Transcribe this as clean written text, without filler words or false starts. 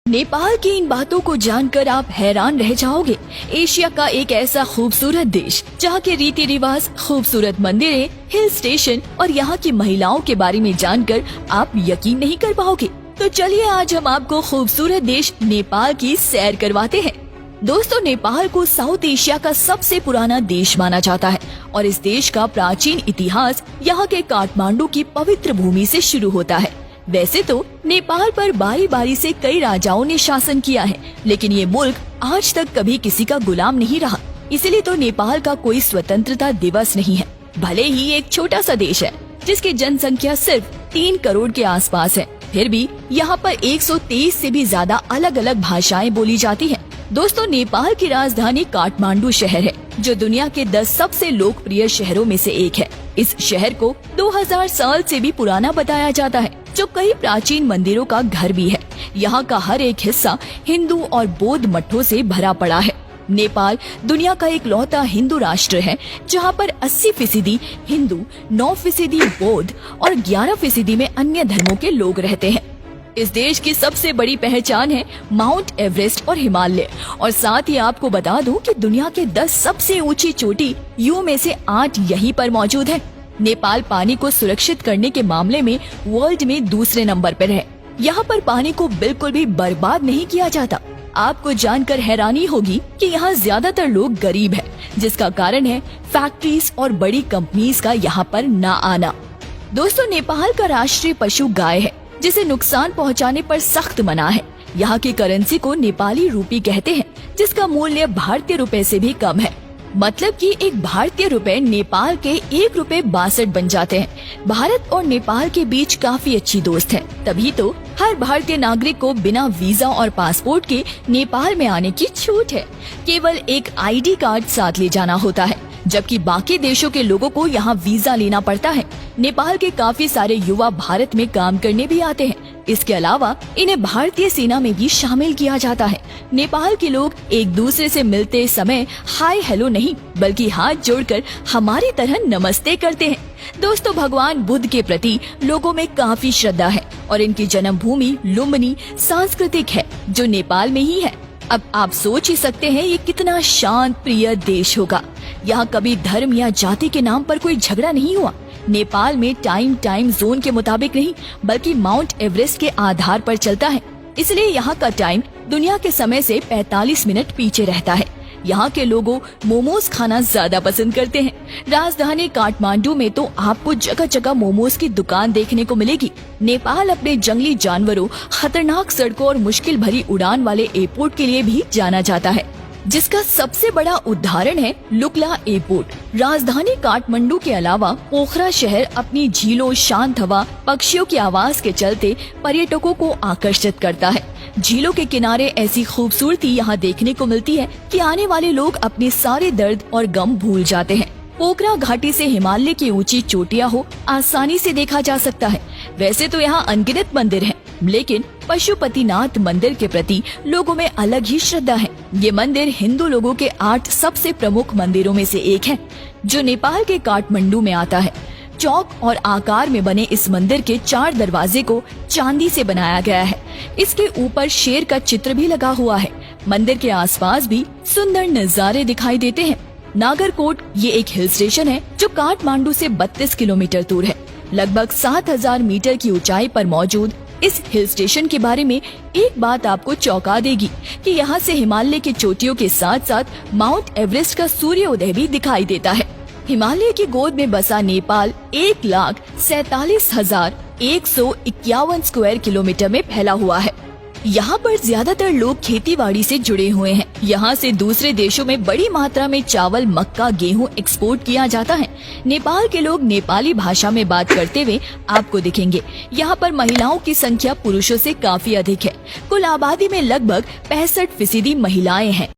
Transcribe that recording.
नेपाल की इन बातों को जानकर आप हैरान रह जाओगे। एशिया का एक ऐसा खूबसूरत देश जहाँ के रीति रिवाज, खूबसूरत मंदिरें, हिल स्टेशन और यहाँ की महिलाओं के बारे में जानकर आप यकीन नहीं कर पाओगे। तो चलिए आज हम आपको खूबसूरत देश नेपाल की सैर करवाते हैं। दोस्तों, नेपाल को साउथ एशिया का सबसे पुराना देश माना जाता है और इस देश का प्राचीन इतिहास यहाँ के काठमांडू की पवित्र भूमि से शुरू होता है। वैसे तो नेपाल पर बारी बारी से कई राजाओं ने शासन किया है, लेकिन ये मुल्क आज तक कभी किसी का गुलाम नहीं रहा। इसलिए तो नेपाल का कोई स्वतंत्रता दिवस नहीं है। भले ही एक छोटा सा देश है जिसकी जनसंख्या सिर्फ 3 करोड़ के आसपास है, फिर भी यहाँ पर 123 से भी ज्यादा अलग अलग भाषाएं बोली जाती हैं। दोस्तों, नेपाल की राजधानी काठमांडू शहर है जो दुनिया के 10 सबसे लोकप्रिय शहरों में से एक है। इस शहर को 2000 साल से भी पुराना बताया जाता है, जो कई प्राचीन मंदिरोरों का घर भी है। यहाँ का हर एक हिस्सा हिंदू और बौद्ध मठों से भरा पड़ा है। नेपाल दुनिया का एक लौता हिंदू राष्ट्र है जहाँ पर 80% हिंदू, 9% बौद्ध और 11% में अन्य धर्मों के लोग रहते हैं। इस देश की सबसे बड़ी पहचान है माउंट एवरेस्ट और हिमालय। और साथ ही आपको बता दूं कि दुनिया के 10 सबसे ऊंची चोटी यू में से 8 यहीं पर मौजूद है। नेपाल पानी को सुरक्षित करने के मामले में वर्ल्ड में दूसरे नंबर पर है। यहाँ पर पानी को बिल्कुल भी बर्बाद नहीं किया जाता। आपको जानकर हैरानी होगी कि यहाँ ज्यादातर लोग गरीब हैं, जिसका कारण है फैक्ट्रीज और बड़ी कंपनीज का यहाँ पर न आना। दोस्तों, नेपाल का राष्ट्रीय पशु गाय है, जिसे नुकसान पहुंचाने पर सख्त मना है। यहाँ की करेंसी को नेपाली रूपी कहते हैं, जिसका मूल्य भारतीय रुपए से भी कम है। मतलब कि एक भारतीय रुपए नेपाल के 1 रुपए 62 बन जाते हैं। भारत और नेपाल के बीच काफी अच्छी दोस्त है, तभी तो हर भारतीय नागरिक को बिना वीजा और पासपोर्ट के नेपाल में आने की छूट है। केवल एक ID कार्ड साथ ले जाना होता है, जबकि बाकी देशों के लोगों को यहाँ वीजा लेना पड़ता है। नेपाल के काफी सारे युवा भारत में काम करने भी आते हैं। इसके अलावा इन्हें भारतीय सेना में भी शामिल किया जाता है। नेपाल के लोग एक दूसरे से मिलते समय हाय हेलो नहीं, बल्कि हाथ जोड़कर हमारी तरह नमस्ते करते हैं। दोस्तों, भगवान बुद्ध के प्रति लोगों में काफी श्रद्धा है और इनकी जन्मभूमि लुम्बिनी सांस्कृतिक है, जो नेपाल में ही है। अब आप सोच ही सकते हैं ये कितना शांत प्रिय देश होगा। यहाँ कभी धर्म या जाति के नाम पर कोई झगड़ा नहीं हुआ। नेपाल में टाइम जोन के मुताबिक नहीं, बल्कि माउंट एवरेस्ट के आधार पर चलता है। इसलिए यहाँ का टाइम दुनिया के समय से 45 मिनट पीछे रहता है। यहाँ के लोगों मोमोज खाना ज्यादा पसंद करते हैं। राजधानी काठमांडू में तो आपको जगह जगह मोमोज की दुकान देखने को मिलेगी। नेपाल अपने जंगली जानवरों, खतरनाक सड़कों और मुश्किल भरी उड़ान वाले एयरपोर्ट के लिए भी जाना जाता है, जिसका सबसे बड़ा उदाहरण है लुकला एयरपोर्ट। राजधानी काठमांडू के अलावा पोखरा शहर अपनी झीलों, शांत हवा, पक्षियों की आवाज के चलते पर्यटकों को आकर्षित करता है। झीलों के किनारे ऐसी खूबसूरती यहाँ देखने को मिलती है कि आने वाले लोग अपने सारे दर्द और गम भूल जाते हैं। पोखरा घाटी से हिमालय की ऊंची चोटियां हो आसानी से देखा जा सकता है। वैसे तो यहाँ अनगिनत मंदिर हैं, लेकिन पशुपतिनाथ मंदिर के प्रति लोगों में अलग ही श्रद्धा है। ये मंदिर हिंदू लोगों के 8 सबसे प्रमुख मंदिरों में से एक है, जो नेपाल के काठमांडू में आता है। चौक और आकार में बने इस मंदिर के 4 दरवाजे को चांदी से बनाया गया है। इसके ऊपर शेर का चित्र भी लगा हुआ है। मंदिर के आसपास भी सुंदर नजारे दिखाई देते हैं। नागरकोट ये एक हिल स्टेशन है जो काठमांडू से 32 किलोमीटर दूर है। लगभग 7000 मीटर की ऊंचाई पर मौजूद इस हिल स्टेशन के बारे में एक बात आपको चौंका देगी कि यहाँ से हिमालय की चोटियों के साथ साथ माउंट एवरेस्ट का सूर्योदय भी दिखाई देता है। हिमालय की गोद में बसा नेपाल 1,47,151 स्क्वायर किलोमीटर में फैला हुआ है। यहाँ पर ज्यादातर लोग खेतीबाड़ी से जुड़े हुए हैं। यहाँ से दूसरे देशों में बड़ी मात्रा में चावल, मक्का, गेहूँ एक्सपोर्ट किया जाता है। नेपाल के लोग नेपाली भाषा में बात करते हुए आपको दिखेंगे। यहाँ पर महिलाओं की संख्या पुरुषों से काफी अधिक है। कुल आबादी में लगभग 65% महिलाएं हैं।